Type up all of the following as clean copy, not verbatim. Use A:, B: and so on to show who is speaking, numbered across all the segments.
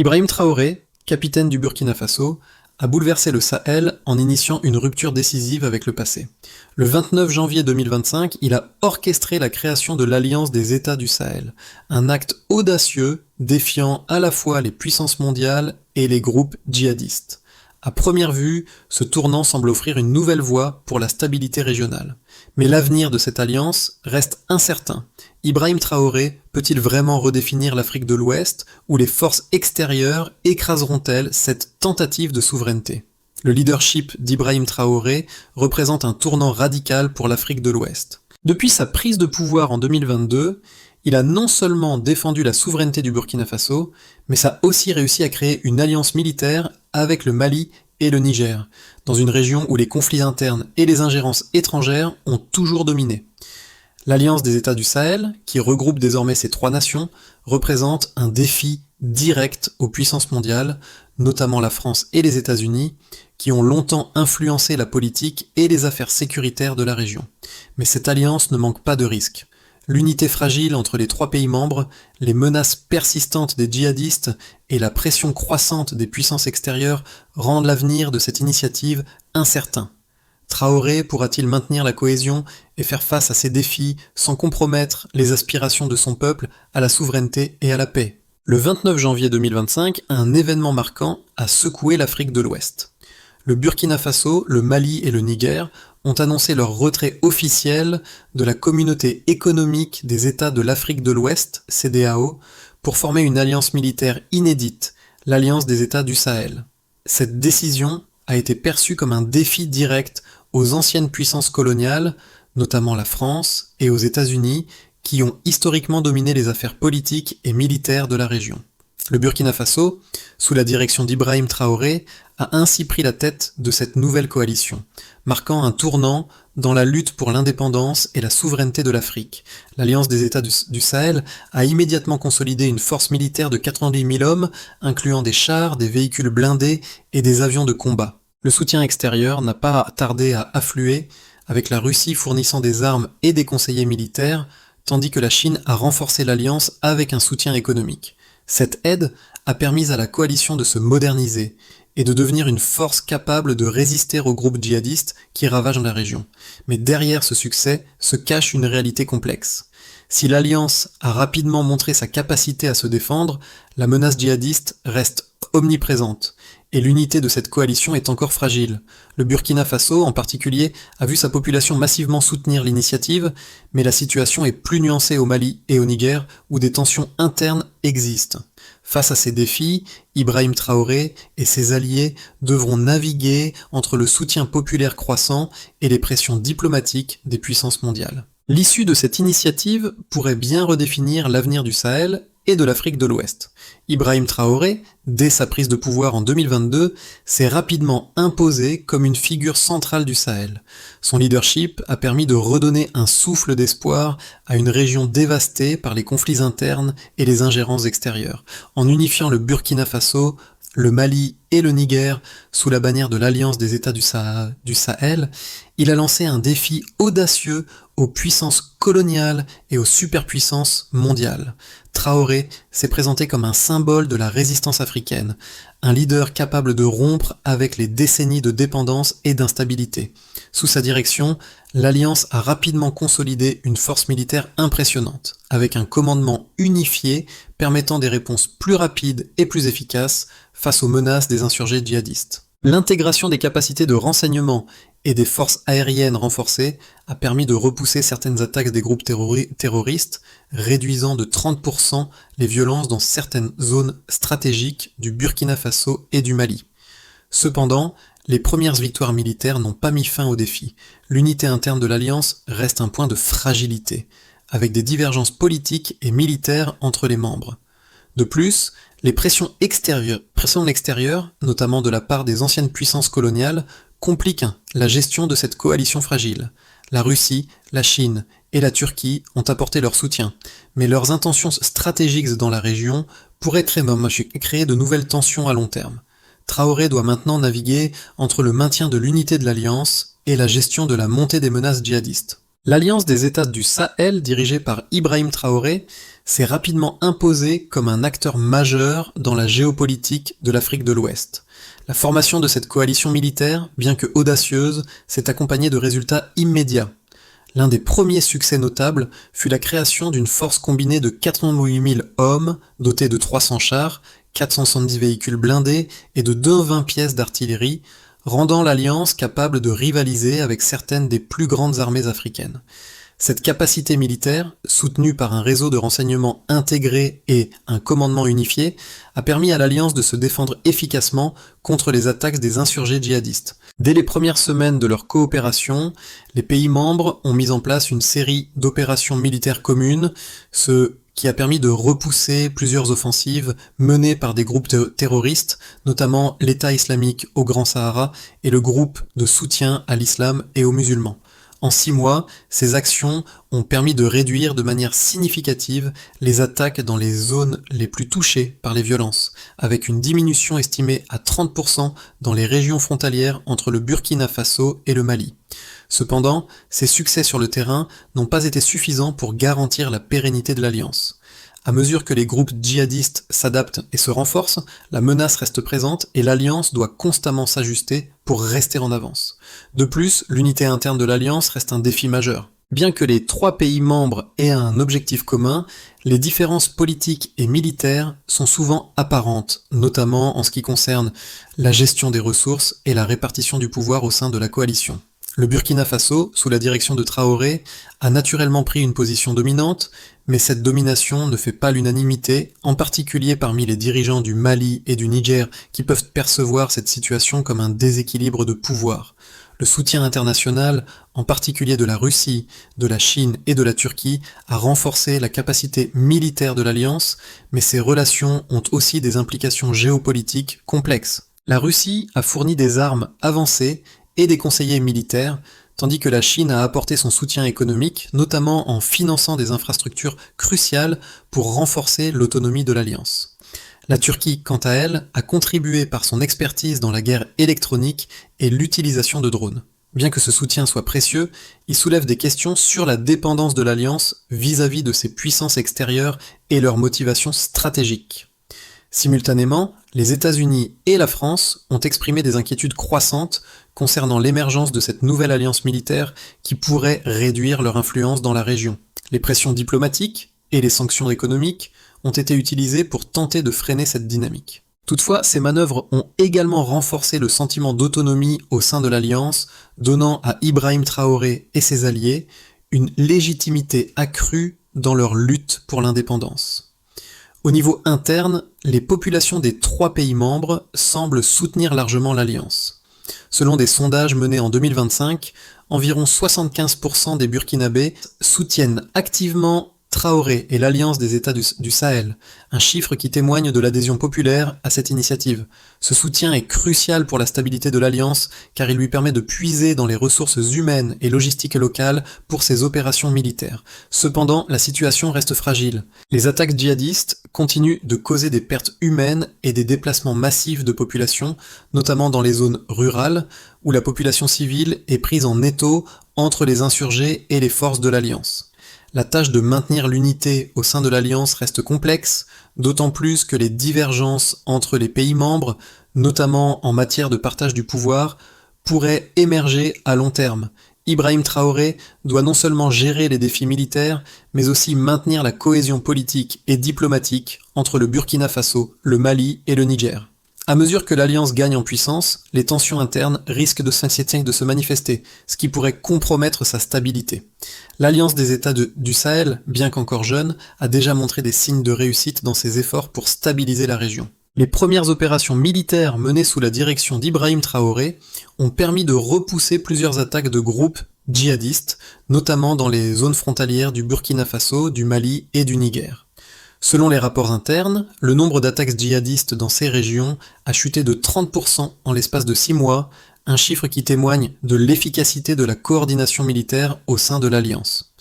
A: Ibrahim Traoré, capitaine du Burkina Faso, a bouleversé le Sahel en initiant une rupture décisive avec le passé. Le 29 janvier 2025, il a orchestré la création de l'Alliance des États du Sahel, un acte audacieux défiant à la fois les puissances mondiales et les groupes djihadistes. À première vue, ce tournant semble offrir une nouvelle voie pour la stabilité régionale. Mais l'avenir de cette alliance reste incertain. Ibrahim Traoré peut-il vraiment redéfinir l'Afrique de l'Ouest, ou les forces extérieures écraseront-elles cette tentative de souveraineté ? Le leadership d'Ibrahim Traoré représente un tournant radical pour l'Afrique de l'Ouest. Depuis sa prise de pouvoir en 2022, il a non seulement défendu la souveraineté du Burkina Faso, mais ça a aussi réussi à créer une alliance militaire avec le Mali et le Niger, dans une région où les conflits internes et les ingérences étrangères ont toujours dominé. L'Alliance des États du Sahel, qui regroupe désormais ces trois nations, représente un défi direct aux puissances mondiales, notamment la France et les États-Unis, qui ont longtemps influencé la politique et les affaires sécuritaires de la région. Mais cette alliance ne manque pas de risques. L'unité fragile entre les trois pays membres, les menaces persistantes des djihadistes et la pression croissante des puissances extérieures rendent l'avenir de cette initiative incertain. Traoré pourra-t-il maintenir la cohésion et faire face à ces défis sans compromettre les aspirations de son peuple à la souveraineté et à la paix ? Le 29 janvier 2025, un événement marquant a secoué l'Afrique de l'Ouest. Le Burkina Faso, le Mali et le Niger ont annoncé leur retrait officiel de la Communauté économique des États de l'Afrique de l'Ouest, CEDEAO, pour former une alliance militaire inédite, l'Alliance des États du Sahel. Cette décision a été perçue comme un défi direct aux anciennes puissances coloniales, notamment la France et aux États-Unis, qui ont historiquement dominé les affaires politiques et militaires de la région. Le Burkina Faso, sous la direction d'Ibrahim Traoré, a ainsi pris la tête de cette nouvelle coalition, marquant un tournant dans la lutte pour l'indépendance et la souveraineté de l'Afrique. L'Alliance des États du Sahel a immédiatement consolidé une force militaire de 90 000 hommes, incluant des chars, des véhicules blindés et des avions de combat. Le soutien extérieur n'a pas tardé à affluer, avec la Russie fournissant des armes et des conseillers militaires, tandis que la Chine a renforcé l'alliance avec un soutien économique. Cette aide a permis à la coalition de se moderniser et de devenir une force capable de résister aux groupes djihadistes qui ravagent la région. Mais derrière ce succès se cache une réalité complexe. Si l'Alliance a rapidement montré sa capacité à se défendre, la menace djihadiste reste omniprésente, et l'unité de cette coalition est encore fragile. Le Burkina Faso, en particulier, a vu sa population massivement soutenir l'initiative, mais la situation est plus nuancée au Mali et au Niger, où des tensions internes existent. Face à ces défis, Ibrahim Traoré et ses alliés devront naviguer entre le soutien populaire croissant et les pressions diplomatiques des puissances mondiales. L'issue de cette initiative pourrait bien redéfinir l'avenir du Sahel et de l'Afrique de l'Ouest. Ibrahim Traoré, dès sa prise de pouvoir en 2022, s'est rapidement imposé comme une figure centrale du Sahel. Son leadership a permis de redonner un souffle d'espoir à une région dévastée par les conflits internes et les ingérences extérieures, en unifiant le Burkina Faso, le Mali et le Niger sous la bannière de l'Alliance des États du Sahel. Il a lancé un défi audacieux aux puissances coloniales et aux superpuissances mondiales. Traoré s'est présenté comme un symbole de la résistance africaine, un leader capable de rompre avec les décennies de dépendance et d'instabilité. Sous sa direction, l'Alliance a rapidement consolidé une force militaire impressionnante, avec un commandement unifié permettant des réponses plus rapides et plus efficaces face aux menaces des insurgés djihadistes. L'intégration des capacités de renseignement et des forces aériennes renforcées a permis de repousser certaines attaques des groupes terroristes, réduisant de 30% les violences dans certaines zones stratégiques du Burkina Faso et du Mali. Cependant, les premières victoires militaires n'ont pas mis fin au défi. L'unité interne de l'Alliance reste un point de fragilité, avec des divergences politiques et militaires entre les membres. De plus, les pressions extérieures, notamment de la part des anciennes puissances coloniales, compliquent la gestion de cette coalition fragile. La Russie, la Chine et la Turquie ont apporté leur soutien, mais leurs intentions stratégiques dans la région pourraient créer de nouvelles tensions à long terme. Traoré doit maintenant naviguer entre le maintien de l'unité de l'Alliance et la gestion de la montée des menaces djihadistes. L'Alliance des États du Sahel, dirigée par Ibrahim Traoré, s'est rapidement imposée comme un acteur majeur dans la géopolitique de l'Afrique de l'Ouest. La formation de cette coalition militaire, bien que audacieuse, s'est accompagnée de résultats immédiats. L'un des premiers succès notables fut la création d'une force combinée de 88 000 hommes, dotée de 300 chars, 470 véhicules blindés et de 220 pièces d'artillerie, rendant l'Alliance capable de rivaliser avec certaines des plus grandes armées africaines. Cette capacité militaire, soutenue par un réseau de renseignement intégré et un commandement unifié, a permis à l'Alliance de se défendre efficacement contre les attaques des insurgés djihadistes. Dès les premières semaines de leur coopération, les pays membres ont mis en place une série d'opérations militaires communes, ce qui a permis de repousser plusieurs offensives menées par des groupes terroristes, notamment l'État islamique au Grand Sahara et le groupe de soutien à l'islam et aux musulmans. En 6 mois, ces actions ont permis de réduire de manière significative les attaques dans les zones les plus touchées par les violences, avec une diminution estimée à 30% dans les régions frontalières entre le Burkina Faso et le Mali. Cependant, ces succès sur le terrain n'ont pas été suffisants pour garantir la pérennité de l'Alliance. À mesure que les groupes djihadistes s'adaptent et se renforcent, la menace reste présente et l'Alliance doit constamment s'ajuster pour rester en avance. De plus, l'unité interne de l'Alliance reste un défi majeur. Bien que les 3 pays membres aient un objectif commun, les différences politiques et militaires sont souvent apparentes, notamment en ce qui concerne la gestion des ressources et la répartition du pouvoir au sein de la coalition. Le Burkina Faso, sous la direction de Traoré, a naturellement pris une position dominante, mais cette domination ne fait pas l'unanimité, en particulier parmi les dirigeants du Mali et du Niger qui peuvent percevoir cette situation comme un déséquilibre de pouvoir. Le soutien international, en particulier de la Russie, de la Chine et de la Turquie, a renforcé la capacité militaire de l'Alliance, mais ces relations ont aussi des implications géopolitiques complexes. La Russie a fourni des armes avancées et des conseillers militaires, tandis que la Chine a apporté son soutien économique, notamment en finançant des infrastructures cruciales pour renforcer l'autonomie de l'Alliance. La Turquie, quant à elle, a contribué par son expertise dans la guerre électronique et l'utilisation de drones. Bien que ce soutien soit précieux, il soulève des questions sur la dépendance de l'Alliance vis-à-vis de ses puissances extérieures et leurs motivations stratégiques. Simultanément, les États-Unis et la France ont exprimé des inquiétudes croissantes concernant l'émergence de cette nouvelle alliance militaire qui pourrait réduire leur influence dans la région. Les pressions diplomatiques et les sanctions économiques ont été utilisées pour tenter de freiner cette dynamique. Toutefois, ces manœuvres ont également renforcé le sentiment d'autonomie au sein de l'Alliance, donnant à Ibrahim Traoré et ses alliés une légitimité accrue dans leur lutte pour l'indépendance. Au niveau interne, les populations des 3 pays membres semblent soutenir largement l'Alliance. Selon des sondages menés en 2025, environ 75% des Burkinabés soutiennent activement Traoré et l'Alliance des États du Sahel, un chiffre qui témoigne de l'adhésion populaire à cette initiative. Ce soutien est crucial pour la stabilité de l'Alliance car il lui permet de puiser dans les ressources humaines et logistiques locales pour ses opérations militaires. Cependant, la situation reste fragile. Les attaques djihadistes continuent de causer des pertes humaines et des déplacements massifs de population, notamment dans les zones rurales, où la population civile est prise en étau entre les insurgés et les forces de l'Alliance. La tâche de maintenir l'unité au sein de l'Alliance reste complexe, d'autant plus que les divergences entre les pays membres, notamment en matière de partage du pouvoir, pourraient émerger à long terme. Ibrahim Traoré doit non seulement gérer les défis militaires, mais aussi maintenir la cohésion politique et diplomatique entre le Burkina Faso, le Mali et le Niger. À mesure que l'Alliance gagne en puissance, les tensions internes risquent de se manifester, ce qui pourrait compromettre sa stabilité. L'Alliance des États du Sahel, bien qu'encore jeune, a déjà montré des signes de réussite dans ses efforts pour stabiliser la région. Les premières opérations militaires menées sous la direction d'Ibrahim Traoré ont permis de repousser plusieurs attaques de groupes djihadistes, notamment dans les zones frontalières du Burkina Faso, du Mali et du Niger. Selon les rapports internes, le nombre d'attaques djihadistes dans ces régions a chuté de 30% en l'espace de 6 mois, un chiffre qui témoigne de l'efficacité de la coordination militaire au sein de l'Alliance.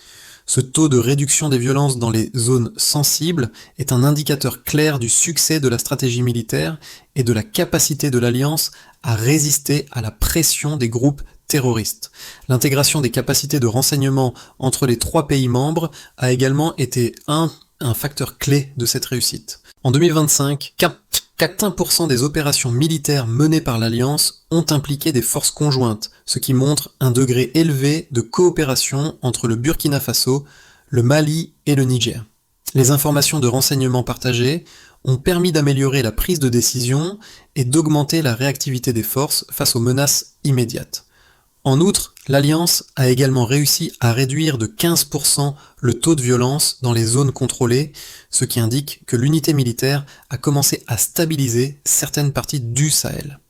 A: Ce taux de réduction des violences dans les zones sensibles est un indicateur clair du succès de la stratégie militaire et de la capacité de l'Alliance à résister à la pression des groupes terroristes. L'intégration des capacités de renseignement entre les 3 pays membres a également été un facteur clé de cette réussite. En 2025, 4% des opérations militaires menées par l'Alliance ont impliqué des forces conjointes, ce qui montre un degré élevé de coopération entre le Burkina Faso, le Mali et le Niger. Les informations de renseignement partagées ont permis d'améliorer la prise de décision et d'augmenter la réactivité des forces face aux menaces immédiates. En outre, l'Alliance a également réussi à réduire de 15% le taux de violence dans les zones contrôlées, ce qui indique que l'unité militaire a commencé à stabiliser certaines parties du Sahel.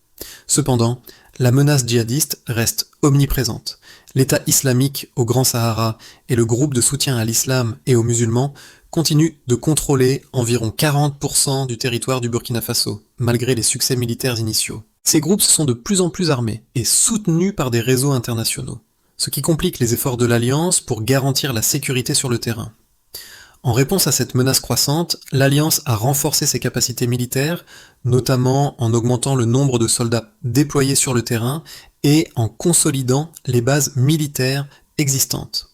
A: Cependant, la menace djihadiste reste omniprésente. L'État islamique au Grand Sahara et le groupe de soutien à l'islam et aux musulmans continuent de contrôler environ 40% du territoire du Burkina Faso, malgré les succès militaires initiaux. Ces groupes sont de plus en plus armés et soutenus par des réseaux internationaux, ce qui complique les efforts de l'Alliance pour garantir la sécurité sur le terrain. En réponse à cette menace croissante, l'Alliance a renforcé ses capacités militaires, notamment en augmentant le nombre de soldats déployés sur le terrain et en consolidant les bases militaires existantes.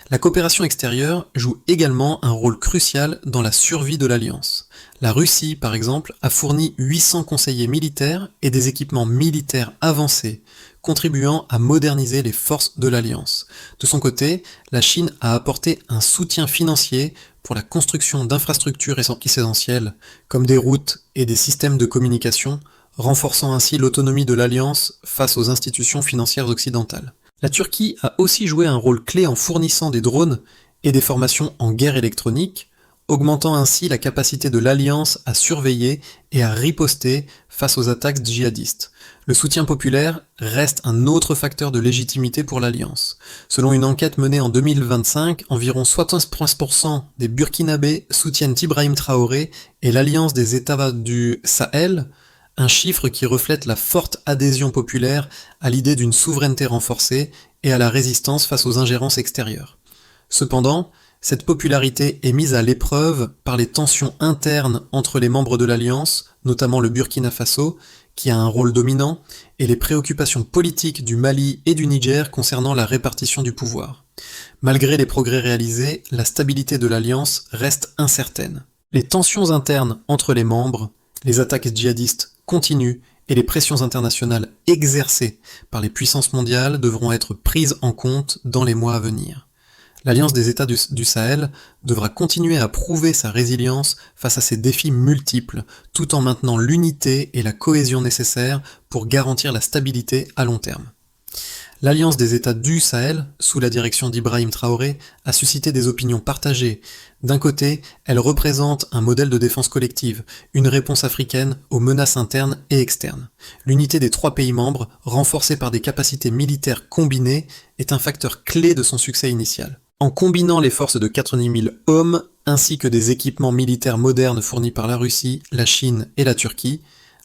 A: La coopération extérieure joue également un rôle crucial dans la survie de l'Alliance. La Russie, par exemple, a fourni 800 conseillers militaires et des équipements militaires avancés, contribuant à moderniser les forces de l'Alliance. De son côté, la Chine a apporté un soutien financier pour la construction d'infrastructures essentielles, comme des routes et des systèmes de communication, renforçant ainsi l'autonomie de l'Alliance face aux institutions financières occidentales. La Turquie a aussi joué un rôle clé en fournissant des drones et des formations en guerre électronique, augmentant ainsi la capacité de l'Alliance à surveiller et à riposter face aux attaques djihadistes. Le soutien populaire reste un autre facteur de légitimité pour l'Alliance. Selon une enquête menée en 2025, environ 75% des Burkinabés soutiennent Ibrahim Traoré et l'Alliance des États du Sahel, un chiffre qui reflète la forte adhésion populaire à l'idée d'une souveraineté renforcée et à la résistance face aux ingérences extérieures. Cependant, cette popularité est mise à l'épreuve par les tensions internes entre les membres de l'Alliance, notamment le Burkina Faso, qui a un rôle dominant, et les préoccupations politiques du Mali et du Niger concernant la répartition du pouvoir. Malgré les progrès réalisés, la stabilité de l'Alliance reste incertaine. Les tensions internes entre les membres, les attaques djihadistes continuent et les pressions internationales exercées par les puissances mondiales devront être prises en compte dans les mois à venir. L'Alliance des États du Sahel devra continuer à prouver sa résilience face à ces défis multiples, tout en maintenant l'unité et la cohésion nécessaires pour garantir la stabilité à long terme. L'Alliance des États du Sahel, sous la direction d'Ibrahim Traoré, a suscité des opinions partagées. D'un côté, elle représente un modèle de défense collective, une réponse africaine aux menaces internes et externes. L'unité des 3 pays membres, renforcée par des capacités militaires combinées, est un facteur clé de son succès initial. En combinant les forces de 90 000 hommes, ainsi que des équipements militaires modernes fournis par la Russie, la Chine et la Turquie,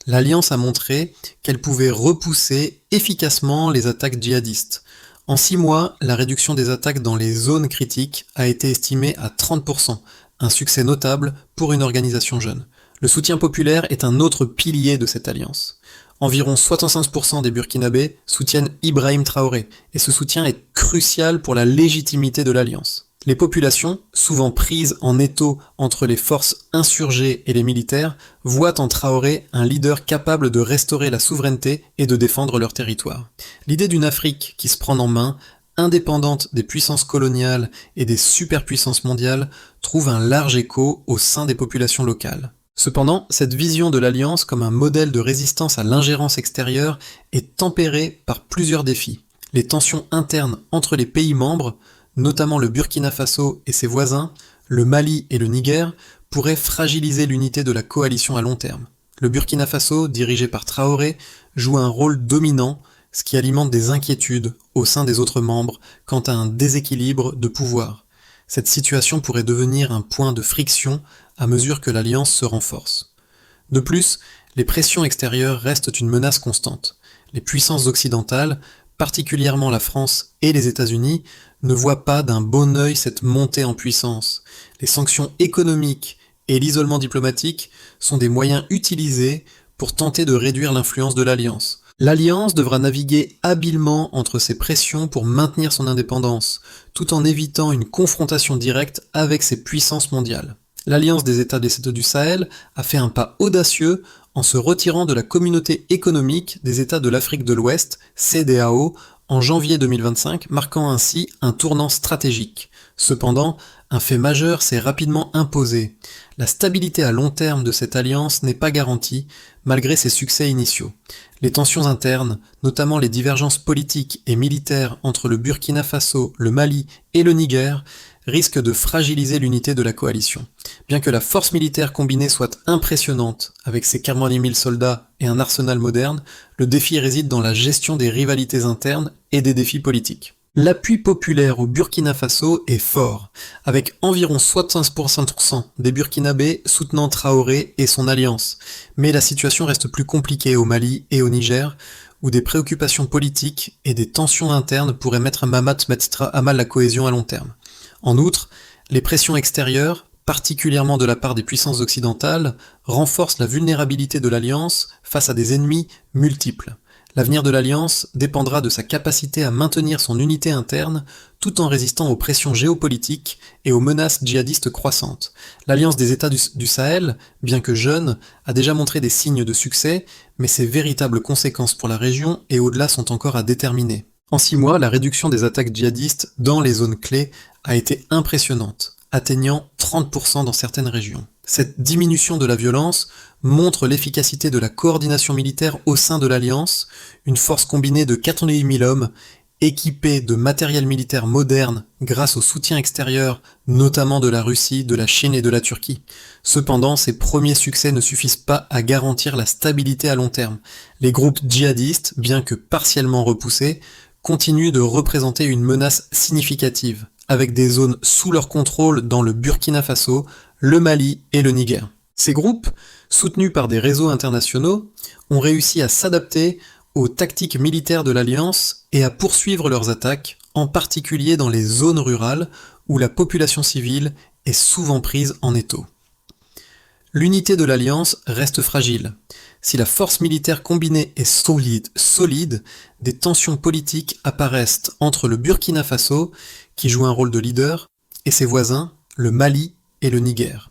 A: l'Alliance a montré qu'elle pouvait repousser efficacement les attaques djihadistes. En 6 mois, la réduction des attaques dans les zones critiques a été estimée à 30%, un succès notable pour une organisation jeune. Le soutien populaire est un autre pilier de cette alliance. Environ 65% des Burkinabés soutiennent Ibrahim Traoré, et ce soutien est crucial pour la légitimité de l'alliance. Les populations, souvent prises en étau entre les forces insurgées et les militaires, voient en Traoré un leader capable de restaurer la souveraineté et de défendre leur territoire. L'idée d'une Afrique qui se prend en main, indépendante des puissances coloniales et des superpuissances mondiales, trouve un large écho au sein des populations locales. Cependant, cette vision de l'Alliance comme un modèle de résistance à l'ingérence extérieure est tempérée par plusieurs défis. Les tensions internes entre les pays membres, notamment le Burkina Faso et ses voisins, le Mali et le Niger, pourraient fragiliser l'unité de la coalition à long terme. Le Burkina Faso, dirigé par Traoré, joue un rôle dominant, ce qui alimente des inquiétudes au sein des autres membres quant à un déséquilibre de pouvoir. Cette situation pourrait devenir un point de friction à mesure que l'alliance se renforce. De plus, les pressions extérieures restent une menace constante. Les puissances occidentales, particulièrement la France et les États-Unis, ne voient pas d'un bon œil cette montée en puissance. Les sanctions économiques et l'isolement diplomatique sont des moyens utilisés pour tenter de réduire l'influence de l'Alliance. L'Alliance devra naviguer habilement entre ces pressions pour maintenir son indépendance, tout en évitant une confrontation directe avec ces puissances mondiales. L'Alliance des États du Sahel a fait un pas audacieux en se retirant de la Communauté économique des États de l'Afrique de l'Ouest, CEDEAO, en janvier 2025, marquant ainsi un tournant stratégique. Cependant, un fait majeur s'est rapidement imposé. La stabilité à long terme de cette alliance n'est pas garantie, malgré ses succès initiaux. Les tensions internes, notamment les divergences politiques et militaires entre le Burkina Faso, le Mali et le Niger, risquent de fragiliser l'unité de la coalition. Bien que la force militaire combinée soit impressionnante, avec ses 40 000 soldats et un arsenal moderne, le défi réside dans la gestion des rivalités internes et des défis politiques. L'appui populaire au Burkina Faso est fort, avec environ 65% des Burkinabés soutenant Traoré et son alliance, mais la situation reste plus compliquée au Mali et au Niger, où des préoccupations politiques et des tensions internes pourraient mettre à mal la cohésion à long terme. En outre, les pressions extérieures, particulièrement de la part des puissances occidentales, renforcent la vulnérabilité de l'Alliance face à des ennemis multiples. L'avenir de l'Alliance dépendra de sa capacité à maintenir son unité interne tout en résistant aux pressions géopolitiques et aux menaces djihadistes croissantes. L'Alliance des États du Sahel, bien que jeune, a déjà montré des signes de succès, mais ses véritables conséquences pour la région et au-delà sont encore à déterminer. En 6 mois, la réduction des attaques djihadistes dans les zones clés a été impressionnante, atteignant 30% dans certaines régions. Cette diminution de la violence montre l'efficacité de la coordination militaire au sein de l'Alliance, une force combinée de 88 000 hommes, équipée de matériel militaire moderne grâce au soutien extérieur, notamment de la Russie, de la Chine et de la Turquie. Cependant, ces premiers succès ne suffisent pas à garantir la stabilité à long terme. Les groupes djihadistes, bien que partiellement repoussés, continuent de représenter une menace significative, avec des zones sous leur contrôle dans le Burkina Faso, le Mali et le Niger. Ces groupes, soutenus par des réseaux internationaux, ont réussi à s'adapter aux tactiques militaires de l'Alliance et à poursuivre leurs attaques, en particulier dans les zones rurales où la population civile est souvent prise en étau. L'unité de l'Alliance reste fragile. Si la force militaire combinée est solide, des tensions politiques apparaissent entre le Burkina Faso, qui joue un rôle de leader, et ses voisins, le Mali et le Niger.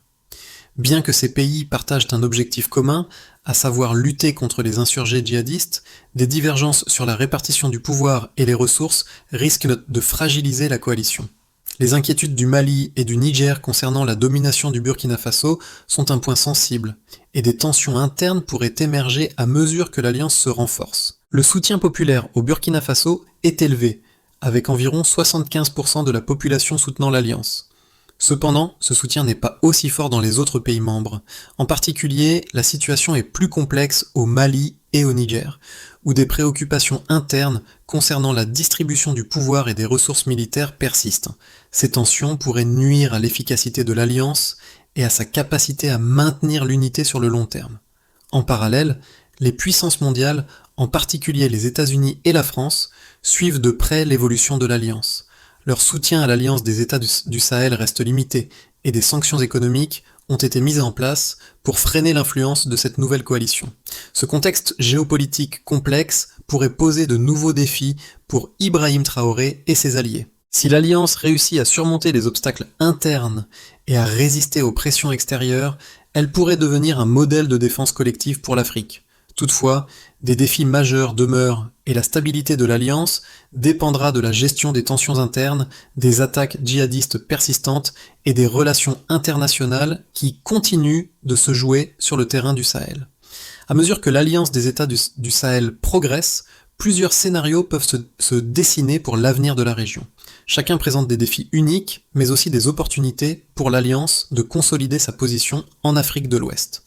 A: Bien que ces pays partagent un objectif commun, à savoir lutter contre les insurgés djihadistes, des divergences sur la répartition du pouvoir et les ressources risquent de fragiliser la coalition. Les inquiétudes du Mali et du Niger concernant la domination du Burkina Faso sont un point sensible, et des tensions internes pourraient émerger à mesure que l'alliance se renforce. Le soutien populaire au Burkina Faso est élevé, avec environ 75% de la population soutenant l'alliance. Cependant, ce soutien n'est pas aussi fort dans les autres pays membres. En particulier, la situation est plus complexe au Mali et au Niger, où des préoccupations internes concernant la distribution du pouvoir et des ressources militaires persistent. Ces tensions pourraient nuire à l'efficacité de l'alliance et à sa capacité à maintenir l'unité sur le long terme. En parallèle, les puissances mondiales, en particulier les États-Unis et la France, suivent de près l'évolution de l'alliance. Leur soutien à l'Alliance des États du Sahel reste limité, et des sanctions économiques ont été mises en place pour freiner l'influence de cette nouvelle coalition. Ce contexte géopolitique complexe pourrait poser de nouveaux défis pour Ibrahim Traoré et ses alliés. Si l'Alliance réussit à surmonter les obstacles internes et à résister aux pressions extérieures, elle pourrait devenir un modèle de défense collective pour l'Afrique. Toutefois, des défis majeurs demeurent et la stabilité de l'Alliance dépendra de la gestion des tensions internes, des attaques djihadistes persistantes et des relations internationales qui continuent de se jouer sur le terrain du Sahel. À mesure que l'Alliance des États du Sahel progresse, plusieurs scénarios peuvent se dessiner pour l'avenir de la région. Chacun présente des défis uniques, mais aussi des opportunités pour l'Alliance de consolider sa position en Afrique de l'Ouest.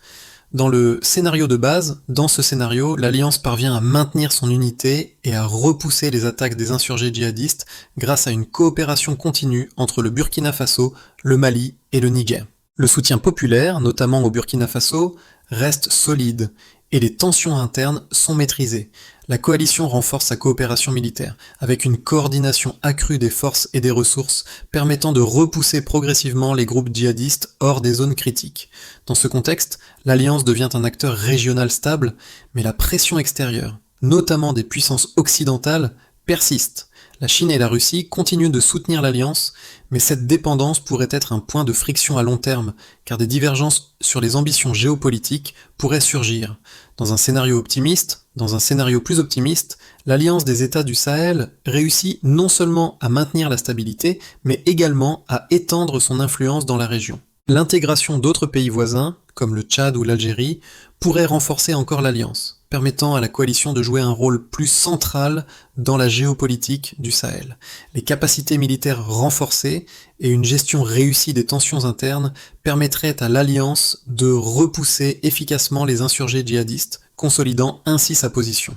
A: Dans le scénario de base, l'Alliance parvient à maintenir son unité et à repousser les attaques des insurgés djihadistes grâce à une coopération continue entre le Burkina Faso, le Mali et le Niger. Le soutien populaire, notamment au Burkina Faso, reste solide et les tensions internes sont maîtrisées. La coalition renforce sa coopération militaire, avec une coordination accrue des forces et des ressources permettant de repousser progressivement les groupes djihadistes hors des zones critiques. Dans ce contexte, l'Alliance devient un acteur régional stable, mais la pression extérieure notamment des puissances occidentales, persiste. La Chine et la Russie continuent de soutenir l'alliance, mais cette dépendance pourrait être un point de friction à long terme, car des divergences sur les ambitions géopolitiques pourraient surgir. Dans un scénario plus optimiste, l'alliance des États du Sahel réussit non seulement à maintenir la stabilité, mais également à étendre son influence dans la région. L'intégration d'autres pays voisins, comme le Tchad ou l'Algérie, pourrait renforcer encore l'alliance, permettant à la coalition de jouer un rôle plus central dans la géopolitique du Sahel. Les capacités militaires renforcées et une gestion réussie des tensions internes permettraient à l'alliance de repousser efficacement les insurgés djihadistes, consolidant ainsi sa position.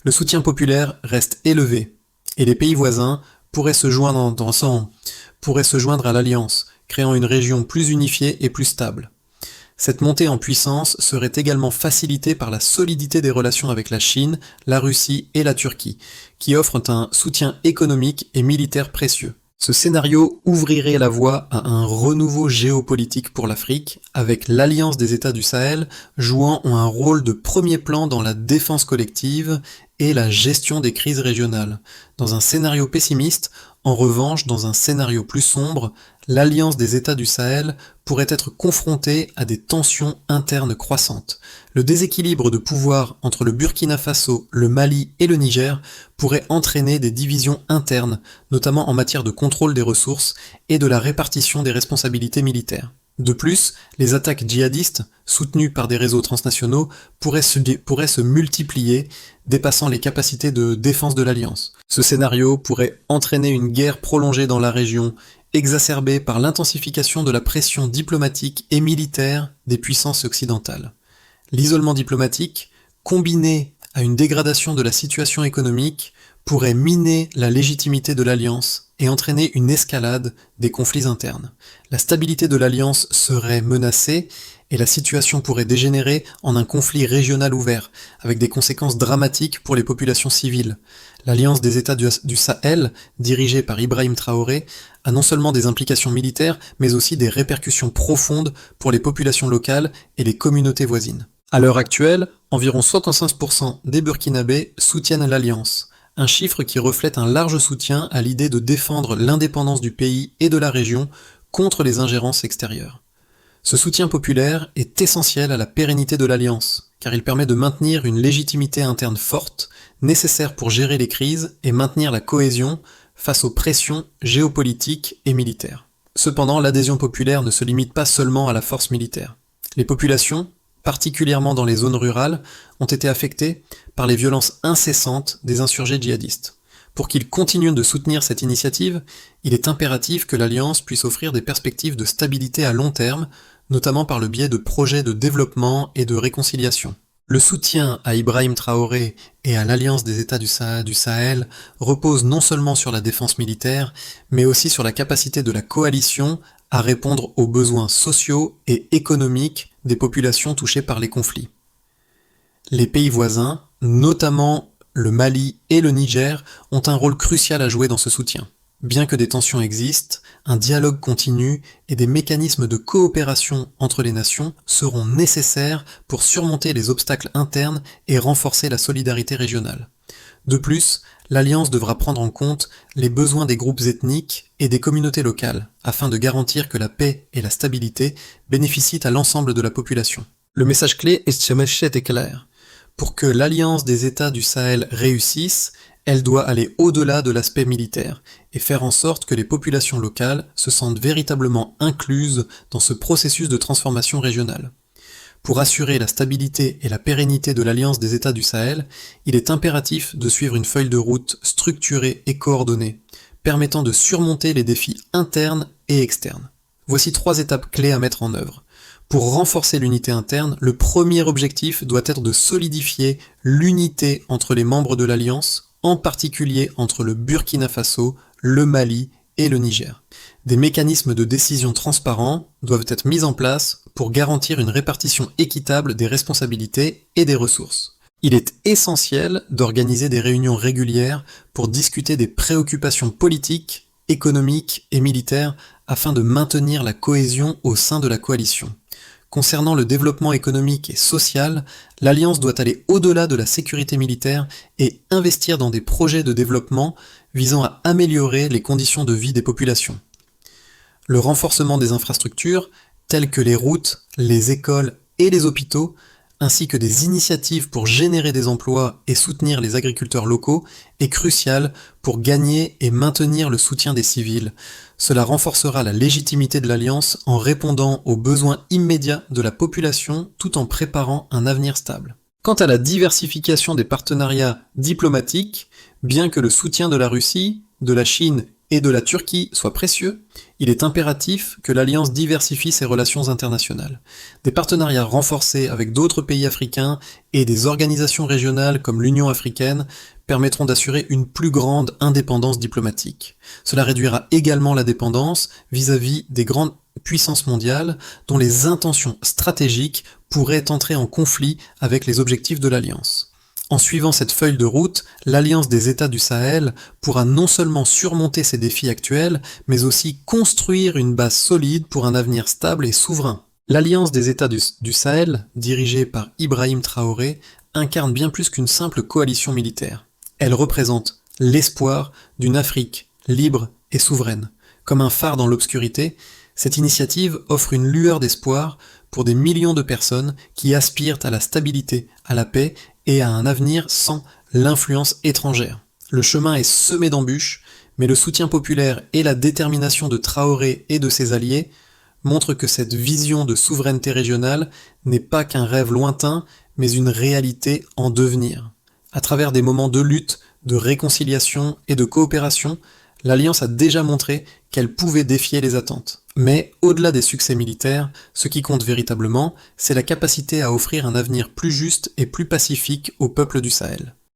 A: Le soutien populaire reste élevé, et les pays voisins pourraient se joindre à l'alliance, créant une région plus unifiée et plus stable. Cette montée en puissance serait également facilitée par la solidité des relations avec la Chine, la Russie et la Turquie, qui offrent un soutien économique et militaire précieux. Ce scénario ouvrirait la voie à un renouveau géopolitique pour l'Afrique, avec l'Alliance des États du Sahel jouant un rôle de premier plan dans la défense collective et la gestion des crises régionales. Dans un scénario pessimiste, en revanche, dans un scénario plus sombre, l'Alliance des États du Sahel pourrait être confrontée à des tensions internes croissantes. Le déséquilibre de pouvoir entre le Burkina Faso, le Mali et le Niger pourrait entraîner des divisions internes, notamment en matière de contrôle des ressources et de la répartition des responsabilités militaires. De plus, les attaques djihadistes, soutenues par des réseaux transnationaux, pourraient se multiplier, dépassant les capacités de défense de l'Alliance. Ce scénario pourrait entraîner une guerre prolongée dans la région, exacerbée par l'intensification de la pression diplomatique et militaire des puissances occidentales. L'isolement diplomatique, combiné à une dégradation de la situation économique, pourrait miner la légitimité de l'Alliance et entraîner une escalade des conflits internes. La stabilité de l'Alliance serait menacée et la situation pourrait dégénérer en un conflit régional ouvert, avec des conséquences dramatiques pour les populations civiles. L'Alliance des États du Sahel, dirigée par Ibrahim Traoré, a non seulement des implications militaires, mais aussi des répercussions profondes pour les populations locales et les communautés voisines. À l'heure actuelle, environ 65% des Burkinabés soutiennent l'Alliance, un chiffre qui reflète un large soutien à l'idée de défendre l'indépendance du pays et de la région contre les ingérences extérieures. Ce soutien populaire est essentiel à la pérennité de l'Alliance, car il permet de maintenir une légitimité interne forte, nécessaire pour gérer les crises et maintenir la cohésion face aux pressions géopolitiques et militaires. Cependant, l'adhésion populaire ne se limite pas seulement à la force militaire. Les populations, particulièrement dans les zones rurales, ont été affectées par les violences incessantes des insurgés djihadistes. Pour qu'ils continuent de soutenir cette initiative, il est impératif que l'Alliance puisse offrir des perspectives de stabilité à long terme, notamment par le biais de projets de développement et de réconciliation. Le soutien à Ibrahim Traoré et à l'Alliance des États du Sahel repose non seulement sur la défense militaire, mais aussi sur la capacité de la coalition à répondre aux besoins sociaux et économiques des populations touchées par les conflits. Les pays voisins, notamment le Mali et le Niger, ont un rôle crucial à jouer dans ce soutien. Bien que des tensions existent, un dialogue continu et des mécanismes de coopération entre les nations seront nécessaires pour surmonter les obstacles internes et renforcer la solidarité régionale. De plus, l'Alliance devra prendre en compte les besoins des groupes ethniques et des communautés locales, afin de garantir que la paix et la stabilité bénéficient à l'ensemble de la population. Le message clé est clair. Pour que l'Alliance des États du Sahel réussisse, elle doit aller au-delà de l'aspect militaire et faire en sorte que les populations locales se sentent véritablement incluses dans ce processus de transformation régionale. Pour assurer la stabilité et la pérennité de l'Alliance des États du Sahel, il est impératif de suivre une feuille de route structurée et coordonnée, permettant de surmonter les défis internes et externes. Voici 3 étapes clés à mettre en œuvre. Pour renforcer l'unité interne, le premier objectif doit être de solidifier l'unité entre les membres de l'Alliance, en particulier entre le Burkina Faso, le Mali et le Niger. Des mécanismes de décision transparents doivent être mis en place pour garantir une répartition équitable des responsabilités et des ressources. Il est essentiel d'organiser des réunions régulières pour discuter des préoccupations politiques, économiques et militaires afin de maintenir la cohésion au sein de la coalition. Concernant le développement économique et social, l'Alliance doit aller au-delà de la sécurité militaire et investir dans des projets de développement visant à améliorer les conditions de vie des populations. Le renforcement des infrastructures, telles que les routes, les écoles et les hôpitaux, ainsi que des initiatives pour générer des emplois et soutenir les agriculteurs locaux, est crucial pour gagner et maintenir le soutien des civils. Cela renforcera la légitimité de l'Alliance en répondant aux besoins immédiats de la population tout en préparant un avenir stable. Quant à la diversification des partenariats diplomatiques, bien que le soutien de la Russie, de la Chine et de la Turquie soit précieux, il est impératif que l'Alliance diversifie ses relations internationales. Des partenariats renforcés avec d'autres pays africains et des organisations régionales comme l'Union africaine permettront d'assurer une plus grande indépendance diplomatique. Cela réduira également la dépendance vis-à-vis des grandes puissances mondiales dont les intentions stratégiques pourraient entrer en conflit avec les objectifs de l'Alliance. En suivant cette feuille de route, l'Alliance des États du Sahel pourra non seulement surmonter ces défis actuels, mais aussi construire une base solide pour un avenir stable et souverain. L'Alliance des États du Sahel, dirigée par Ibrahim Traoré, incarne bien plus qu'une simple coalition militaire. Elle représente l'espoir d'une Afrique libre et souveraine. Comme un phare dans l'obscurité, cette initiative offre une lueur d'espoir pour des millions de personnes qui aspirent à la stabilité, à la paix et à un avenir sans l'influence étrangère. Le chemin est semé d'embûches, mais le soutien populaire et la détermination de Traoré et de ses alliés montrent que cette vision de souveraineté régionale n'est pas qu'un rêve lointain, mais une réalité en devenir. À travers des moments de lutte, de réconciliation et de coopération, l'Alliance a déjà montré qu'elle pouvait défier les attentes. Mais, au-delà des succès militaires, ce qui compte véritablement, c'est la capacité à offrir un avenir plus juste et plus pacifique au peuple du Sahel.